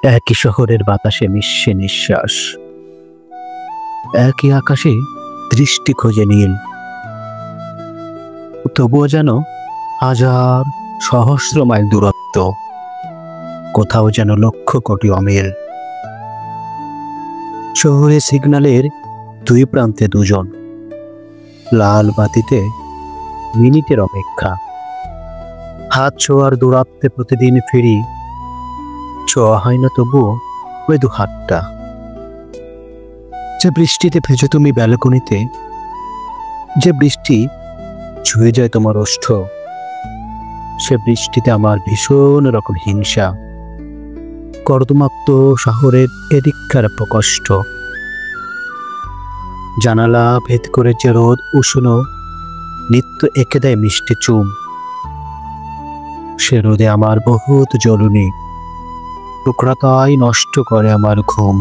একই শহরের বাতাসে মিশছে নিঃশ্বাস, একই আকাশে দৃষ্টি খোঁজে নীল। তবুও যেন হাজার সহস্র মাইল দূরত্ব, কোথাও যেন লক্ষ কোটি অমিল। শহরে সিগন্যালের দুই প্রান্তে দুজন, লাল বাতিতে মিনিটের অপেক্ষা। হাত ছোঁয়ার দূরত্বে প্রতিদিন ফিরি, ছোঁয়া হয় না তবুও মৃদু হাতটা। যে বৃষ্টিতে ভেজো তুমি ব্যালকনিতে, যে বৃষ্টি ছুঁয়ে যায় তোমার ওষ্ঠ, সে বৃষ্টিতে আমার ভীষণ রকম হিংসা। কর্দমাক্ত শহরের এদিককার প্রকষ্ট, জানালা ভেদ করে যে রোদ উষ্ণ নিত্য এঁকে দেয় মিষ্টি চুম, সে রোদে আমার বহুত জ্বলুনি, টুকরাতাই নষ্ট করে আমার ঘুম।